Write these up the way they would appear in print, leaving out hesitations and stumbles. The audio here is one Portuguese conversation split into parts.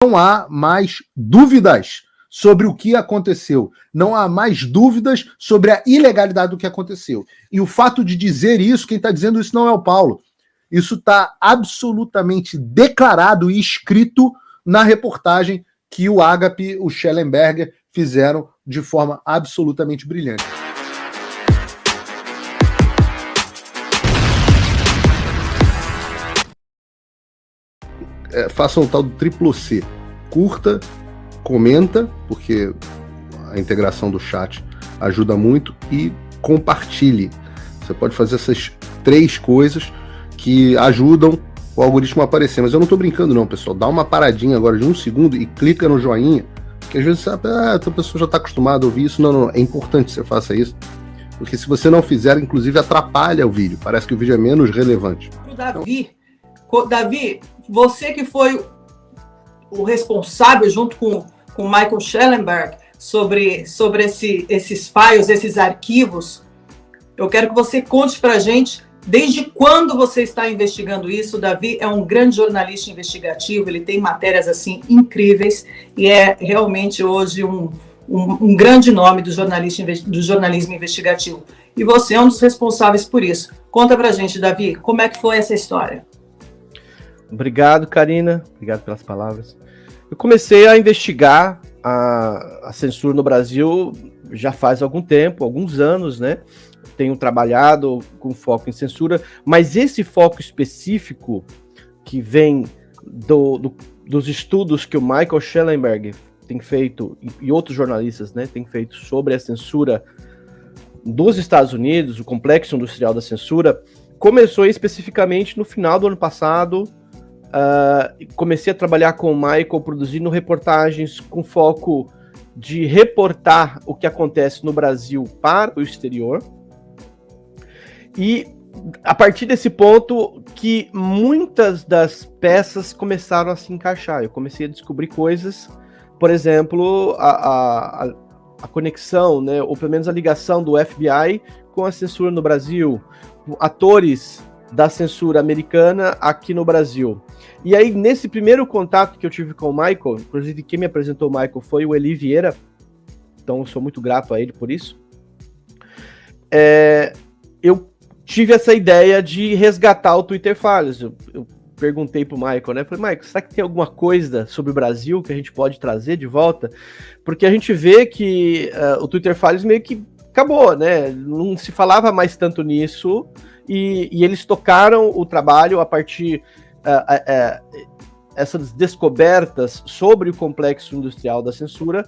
não há mais dúvidas sobre o que aconteceu. Não há mais dúvidas sobre a ilegalidade do que aconteceu. E o fato de dizer isso, quem está dizendo isso não é o Paulo. Isso está absolutamente declarado e escrito na reportagem que o Agape, o Schellenberger fizeram de forma absolutamente brilhante. Façam o tal do triplo C. Curta, comenta, porque a integração do chat ajuda muito, e compartilhe. Você pode fazer essas 3 coisas que ajudam o algoritmo a aparecer. Mas eu não estou brincando não, pessoal. Dá uma paradinha agora de 1 segundo e clica no joinha, porque às vezes a pessoa já está acostumada a ouvir isso. Não, é importante que você faça isso, porque se você não fizer, inclusive atrapalha o vídeo. Parece que o vídeo é menos relevante. Davi, você que foi o responsável, junto com o Michael Schellenberg, sobre esses files, esses arquivos, eu quero que você conte para a gente desde quando você está investigando isso. O Davi é um grande jornalista investigativo, ele tem matérias assim incríveis e é realmente hoje um grande nome do jornalismo investigativo. E você é um dos responsáveis por isso. Conta para a gente, Davi, como é que foi essa história? Obrigado, Karina. Obrigado pelas palavras. Eu comecei a investigar a censura no Brasil já faz algum tempo, alguns anos, né? Tenho trabalhado com foco em censura, mas esse foco específico que vem dos estudos que o Michael Schellenberg tem feito, e outros jornalistas, né, têm feito sobre a censura dos Estados Unidos, o complexo industrial da censura, começou especificamente no final do ano passado. Comecei a trabalhar com o Michael, produzindo reportagens com foco de reportar o que acontece no Brasil para o exterior. E a partir desse ponto que muitas das peças começaram a se encaixar. Eu comecei a descobrir coisas, por exemplo, a conexão, né, ou pelo menos a ligação do FBI com a censura no Brasil, atores da censura americana aqui no Brasil. E aí, nesse primeiro contato que eu tive com o Michael, inclusive quem me apresentou o Michael foi o Eli Vieira, então eu sou muito grato a ele por isso, eu tive essa ideia de resgatar o Twitter Files. Eu perguntei pro Michael, né? Falei, Michael, será que tem alguma coisa sobre o Brasil que a gente pode trazer de volta? Porque a gente vê que o Twitter Files meio que acabou, né? Não se falava mais tanto nisso, e eles tocaram o trabalho a partir essas descobertas sobre o complexo industrial da censura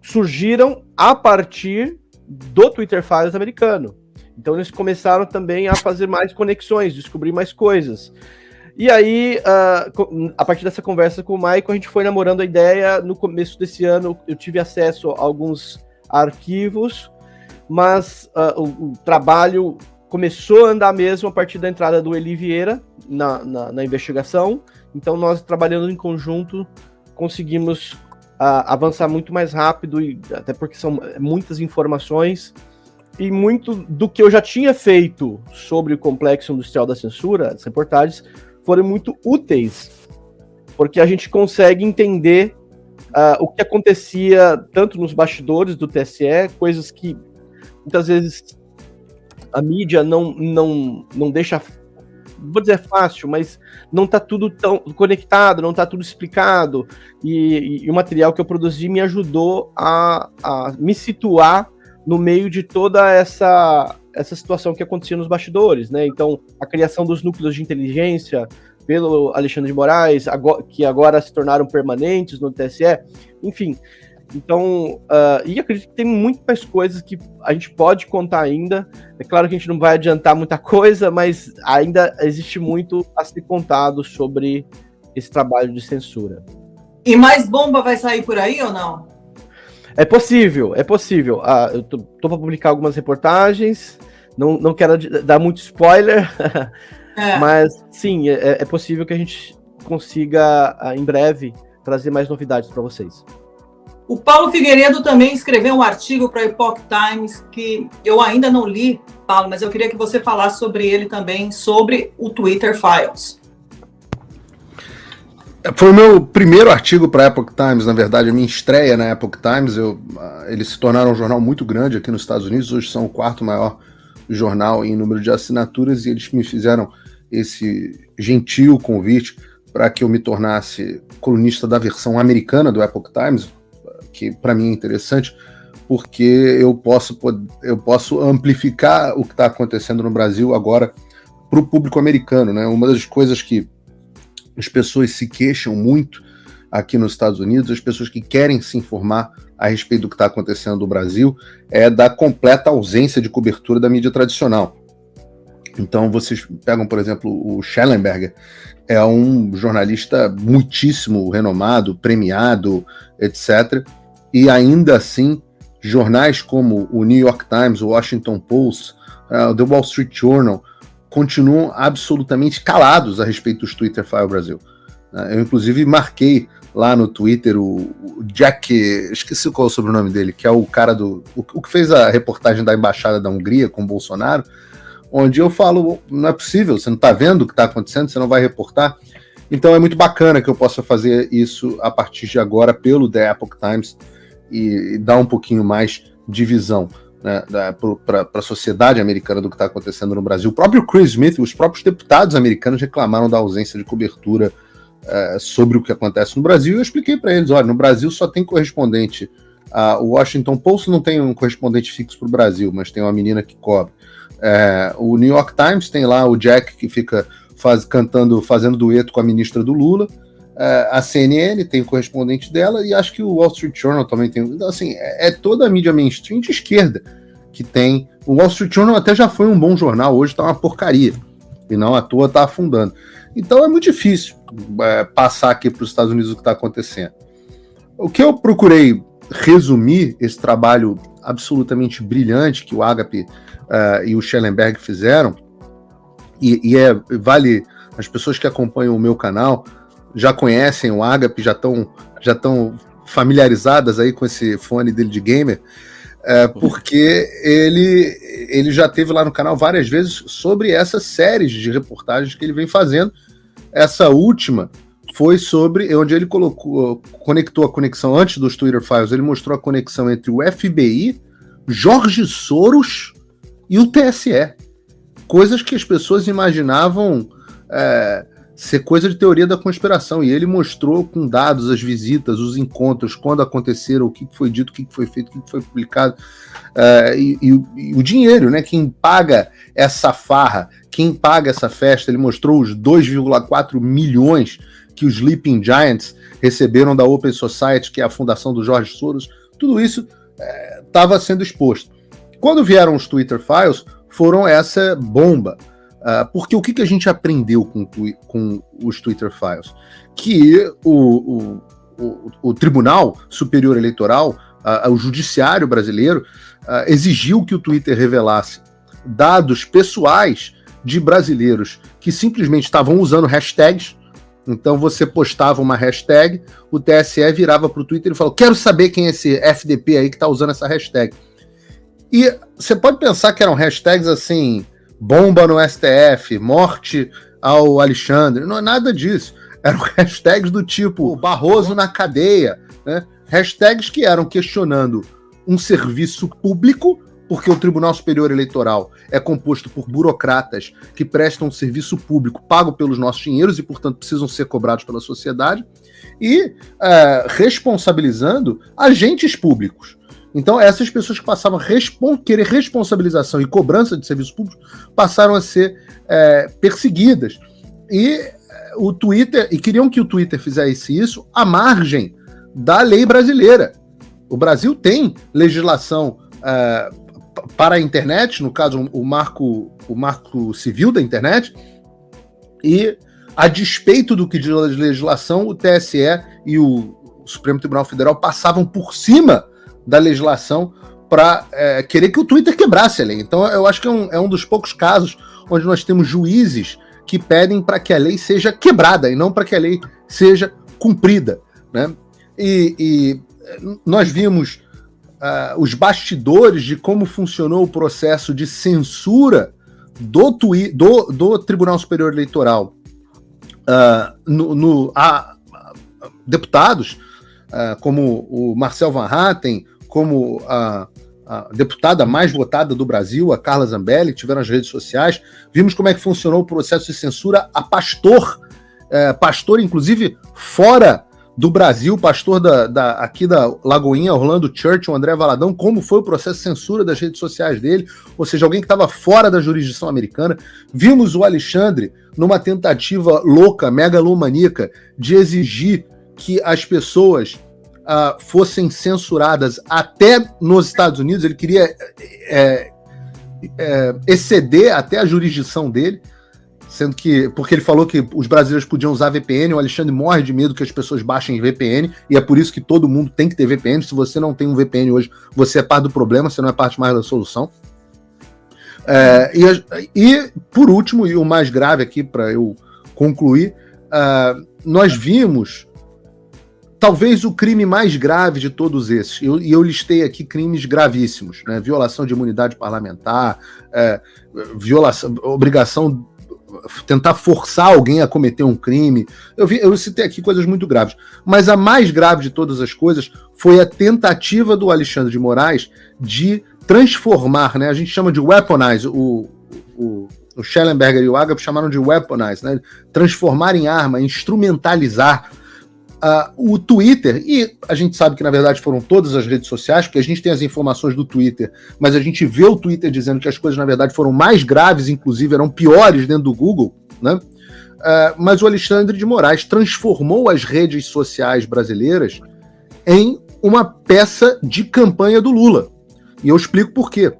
surgiram a partir do Twitter Files americano. Então eles começaram também a fazer mais conexões, descobrir mais coisas. E aí, a partir dessa conversa com o Michael, a gente foi namorando a ideia. No começo desse ano eu tive acesso a alguns arquivos, mas o trabalho começou a andar mesmo a partir da entrada do Eli Vieira na investigação. Então nós, trabalhando em conjunto, conseguimos avançar muito mais rápido, e até porque são muitas informações, e muito do que eu já tinha feito sobre o complexo industrial da censura, as reportagens, foram muito úteis, porque a gente consegue entender o que acontecia tanto nos bastidores do TSE, coisas que muitas vezes a mídia não deixa, vou dizer fácil, mas não está tudo tão conectado, não está tudo explicado, e o material que eu produzi me ajudou a me situar no meio de toda essa situação que acontecia nos bastidores, né? Então, a criação dos núcleos de inteligência pelo Alexandre de Moraes, que agora se tornaram permanentes no TSE, enfim. Então, e acredito que tem muito mais coisas que a gente pode contar ainda. É claro que a gente não vai adiantar muita coisa, mas ainda existe muito a ser contado sobre esse trabalho de censura. E mais bomba vai sair por aí ou não? É possível, é possível. Eu tô para publicar algumas reportagens, não quero dar muito spoiler, mas sim, é possível que a gente consiga, em breve, trazer mais novidades para vocês. O Paulo Figueiredo também escreveu um artigo para a Epoch Times, que eu ainda não li, Paulo, mas eu queria que você falasse sobre ele também, sobre o Twitter Files. Foi o meu primeiro artigo para a Epoch Times, na verdade, a minha estreia na Epoch Times. Eles se tornaram um jornal muito grande aqui nos Estados Unidos, hoje são o 4º maior jornal em número de assinaturas, e eles me fizeram esse gentil convite para que eu me tornasse colunista da versão americana do Epoch Times, que para mim é interessante, porque eu posso amplificar o que está acontecendo no Brasil agora para o público americano, né? Uma das coisas que as pessoas se queixam muito aqui nos Estados Unidos, as pessoas que querem se informar a respeito do que está acontecendo no Brasil, é da completa ausência de cobertura da mídia tradicional. Então vocês pegam, por exemplo, o Schellenberger, é um jornalista muitíssimo renomado, premiado, etc. E ainda assim, jornais como o New York Times, o Washington Post, o The Wall Street Journal, continuam absolutamente calados a respeito dos Twitter File Brasil. Eu, inclusive, marquei lá no Twitter o Jack, esqueci qual é o sobrenome dele, que é o cara o que fez a reportagem da Embaixada da Hungria com o Bolsonaro, onde eu falo, não é possível, você não está vendo o que está acontecendo, você não vai reportar. Então é muito bacana que eu possa fazer isso a partir de agora pelo The Epoch Times e dar um pouquinho mais de visão, né, para a sociedade americana do que está acontecendo no Brasil. O próprio Chris Smith, os próprios deputados americanos reclamaram da ausência de cobertura sobre o que acontece no Brasil, e eu expliquei para eles, olha, no Brasil só tem correspondente, o Washington Post não tem um correspondente fixo para o Brasil, mas tem uma menina que cobre. O New York Times tem lá o Jack que fica fazendo dueto com a ministra do Lula, a CNN tem o correspondente dela, e acho que o Wall Street Journal também tem. Então, assim, é toda a mídia mainstream de esquerda que tem. O Wall Street Journal até já foi um bom jornal, hoje está uma porcaria, e não à toa está afundando. Então é muito difícil passar aqui para os Estados Unidos o que está acontecendo. O que eu procurei resumir esse trabalho absolutamente brilhante que o Agape e o Schellenberg fizeram, vale, as pessoas que acompanham o meu canal já conhecem o Agape, já estão familiarizadas aí com esse fone dele de gamer, porque ele já teve lá no canal várias vezes sobre essas séries de reportagens que ele vem fazendo. Essa última foi sobre onde ele conectou a conexão antes dos Twitter Files, ele mostrou a conexão entre o FBI, Jorge Soros e o TSE. Coisas que as pessoas imaginavam ser coisa de teoria da conspiração, e ele mostrou com dados as visitas, os encontros, quando aconteceram, o que foi dito, o que foi feito, o que foi publicado, e o dinheiro, né? Quem paga essa farra, quem paga essa festa. Ele mostrou os 2,4 milhões que os Sleeping Giants receberam da Open Society, que é a fundação do Jorge Soros. Tudo isso estava sendo exposto. Quando vieram os Twitter Files, foram essa bomba. Porque o que a gente aprendeu com os Twitter Files? Que o Tribunal Superior Eleitoral, o Judiciário brasileiro, exigiu que o Twitter revelasse dados pessoais de brasileiros que simplesmente estavam usando hashtags. Então você postava uma hashtag, o TSE virava para o Twitter e falou: quero saber quem é esse FDP aí que está usando essa hashtag. E você pode pensar que eram hashtags assim: bomba no STF, morte ao Alexandre. Não é nada disso. Eram hashtags do tipo Barroso na cadeia, né? Hashtags que eram questionando um serviço público, porque o Tribunal Superior Eleitoral é composto por burocratas que prestam um serviço público pago pelos nossos dinheiros e, portanto, precisam ser cobrados pela sociedade, e responsabilizando agentes públicos. Então, essas pessoas que passavam a querer responsabilização e cobrança de serviços públicos passaram a ser perseguidas. E o Twitter, e queriam que o Twitter fizesse isso à margem da lei brasileira. O Brasil tem legislação para a internet, no caso, o marco civil da internet, e, a despeito do que diz a legislação, o TSE e o Supremo Tribunal Federal passavam por cima da legislação para querer que o Twitter quebrasse a lei. Então, eu acho que é um dos poucos casos onde nós temos juízes que pedem para que a lei seja quebrada e não para que a lei seja cumprida, né? E nós vimos os bastidores de como funcionou o processo de censura do Tribunal Superior Eleitoral deputados, como o Marcel Van Hatten, como a deputada mais votada do Brasil, a Carla Zambelli, que tiveram nas redes sociais. Vimos como é que funcionou o processo de censura a pastor, inclusive, fora do Brasil, pastor aqui da Lagoinha, Orlando Church, o André Valadão, como foi o processo de censura das redes sociais dele, ou seja, alguém que estava fora da jurisdição americana. Vimos o Alexandre numa tentativa louca, megalomaníaca, de exigir que as pessoas fossem censuradas até nos Estados Unidos. Ele queria exceder até a jurisdição dele, sendo que, porque ele falou que os brasileiros podiam usar VPN. O Alexandre morre de medo que as pessoas baixem VPN, e é por isso que todo mundo tem que ter VPN. Se você não tem um VPN hoje, você é parte do problema, você não é parte mais da solução. E por último, e o mais grave aqui para eu concluir, nós vimos talvez o crime mais grave de todos esses, e eu listei aqui crimes gravíssimos, né? Violação de imunidade parlamentar, obrigação, tentar forçar alguém a cometer um crime. Eu citei aqui coisas muito graves, mas a mais grave de todas as coisas foi a tentativa do Alexandre de Moraes de transformar, né? A gente chama de weaponize, o Schellenberger e o Agap chamaram de weaponize, né? Transformar em arma, instrumentalizar o Twitter. E a gente sabe que na verdade foram todas as redes sociais, porque a gente tem as informações do Twitter, mas a gente vê o Twitter dizendo que as coisas na verdade foram mais graves, inclusive eram piores dentro do Google, né? Mas o Alexandre de Moraes transformou as redes sociais brasileiras em uma peça de campanha do Lula, e eu explico por quê.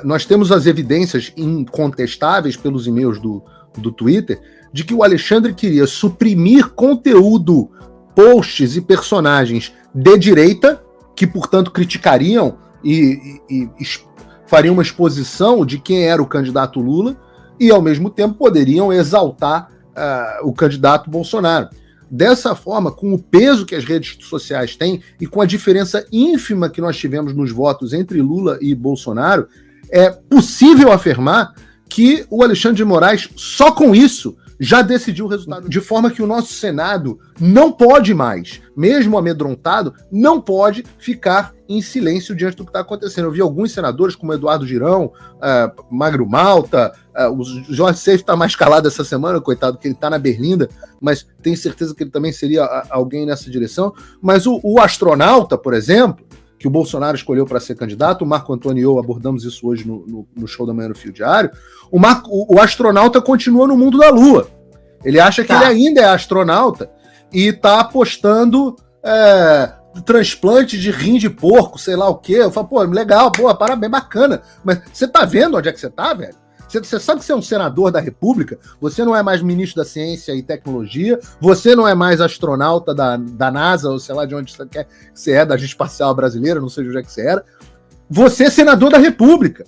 Nós temos as evidências incontestáveis pelos e-mails do Twitter de que o Alexandre queria suprimir conteúdo, posts e personagens de direita, que, portanto, criticariam e fariam uma exposição de quem era o candidato Lula, e, ao mesmo tempo, poderiam exaltar o candidato Bolsonaro. Dessa forma, com o peso que as redes sociais têm e com a diferença ínfima que nós tivemos nos votos entre Lula e Bolsonaro, é possível afirmar que o Alexandre de Moraes, só com isso, já decidiu o resultado, de forma que o nosso Senado não pode mais, mesmo amedrontado, não pode ficar em silêncio diante do que está acontecendo. Eu vi alguns senadores, como Eduardo Girão, Magro Malta, o Jorge Seif está mais calado essa semana, coitado, que ele está na Berlinda, mas tenho certeza que ele também seria alguém nessa direção. Mas o astronauta, por exemplo, que o Bolsonaro escolheu para ser candidato, o Marco Antônio e eu abordamos isso hoje no show da manhã no Fio Diário, o astronauta continua no mundo da Lua. Ele acha que ele ainda é astronauta e está apostando transplante de rim de porco, sei lá o quê. Eu falo, pô, legal, boa, parabéns, bacana. Mas você tá vendo onde é que você tá, velho? Você sabe que você é um senador da República, você não é mais ministro da Ciência e Tecnologia, você não é mais astronauta da NASA, ou sei lá de onde você quer que você é, da Agência Espacial Brasileira, não sei de onde é que você era. Você é senador da República.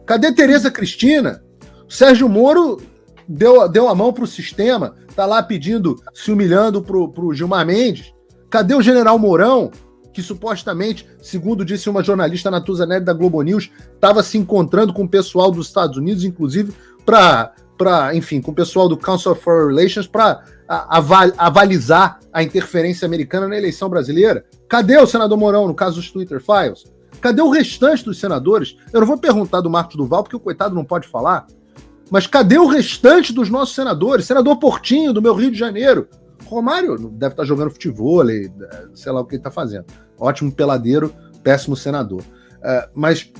Cadê Tereza Cristina? O Sérgio Moro deu a mão pro sistema, tá lá pedindo, se humilhando pro Gilmar Mendes. Cadê o general Mourão, que supostamente, segundo disse uma jornalista Natuza Nery da Globo News, estava se encontrando com o pessoal dos Estados Unidos, inclusive enfim, com o pessoal do Council of Foreign Relations, para avalizar a interferência americana na eleição brasileira? Cadê o senador Mourão, no caso dos Twitter Files? Cadê o restante dos senadores? Eu não vou perguntar do Marcos Duval, porque o coitado não pode falar, mas cadê o restante dos nossos senadores? Senador Portinho, do meu Rio de Janeiro. Romário deve estar jogando futevôlei, sei lá o que ele está fazendo. Ótimo peladeiro, péssimo senador. Mas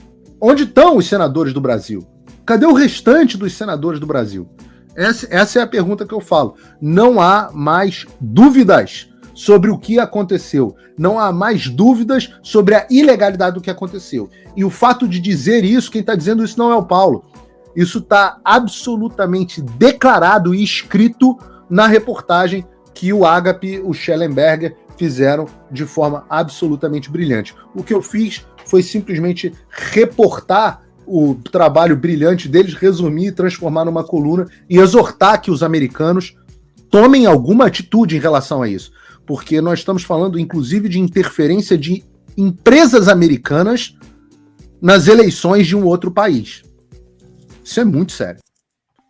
onde estão os senadores do Brasil? Cadê o restante dos senadores do Brasil? Essa é a pergunta que eu falo. Não há mais dúvidas sobre o que aconteceu. Não há mais dúvidas sobre a ilegalidade do que aconteceu. E o fato de dizer isso, quem está dizendo isso não é o Paulo. Isso está absolutamente declarado e escrito na reportagem que o Agap e o Schellenberger fizeram de forma absolutamente brilhante. O que eu fiz foi simplesmente reportar o trabalho brilhante deles, resumir e transformar numa coluna e exortar que os americanos tomem alguma atitude em relação a isso. Porque nós estamos falando, inclusive, de interferência de empresas americanas nas eleições de um outro país. Isso é muito sério.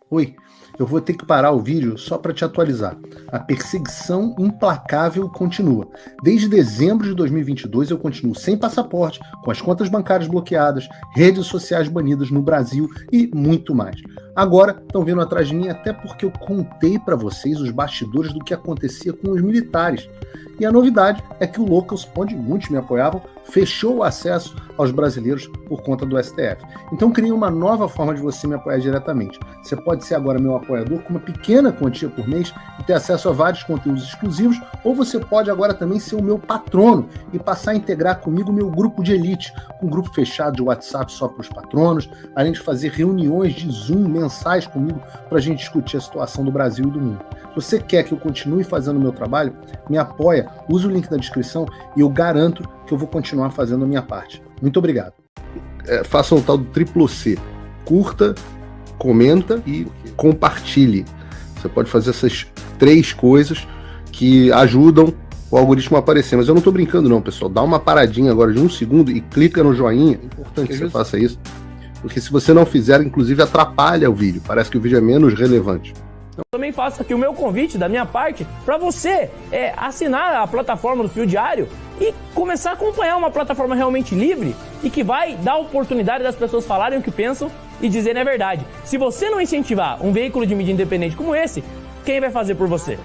Oi. Eu vou ter que parar o vídeo só para te atualizar. A perseguição implacável continua. Desde dezembro de 2022 eu continuo sem passaporte, com as contas bancárias bloqueadas, redes sociais banidas no Brasil e muito mais. Agora estão vindo atrás de mim até porque eu contei para vocês os bastidores do que acontecia com os militares. E a novidade é que o Locals, onde muitos me apoiavam, fechou o acesso aos brasileiros por conta do STF. Então criei uma nova forma de você me apoiar diretamente. Você pode ser agora meu apoiador com uma pequena quantia por mês e ter acesso a vários conteúdos exclusivos, ou você pode agora também ser o meu patrono e passar a integrar comigo o meu grupo de elite, um grupo fechado de WhatsApp só para os patronos, além de fazer reuniões de Zoom mensais comigo para a gente discutir a situação do Brasil e do mundo. Se você quer que eu continue fazendo o meu trabalho, me apoia, use o link na descrição e eu garanto que eu vou continuar fazendo a minha parte. Muito obrigado. Façam o tal do triplo C. Curta, comenta e compartilhe. Você pode fazer essas 3 coisas que ajudam o algoritmo a aparecer. Mas eu não estou brincando não, pessoal. Dá uma paradinha agora de 1 segundo e clica no joinha. É importante que você faça isso. Porque se você não fizer, inclusive atrapalha o vídeo. Parece que o vídeo é menos relevante. Também faço aqui o meu convite da minha parte para você assinar a plataforma do Fio Diário e começar a acompanhar uma plataforma realmente livre e que vai dar oportunidade das pessoas falarem o que pensam e dizerem a verdade. Se você não incentivar um veículo de mídia independente como esse, quem vai fazer por você?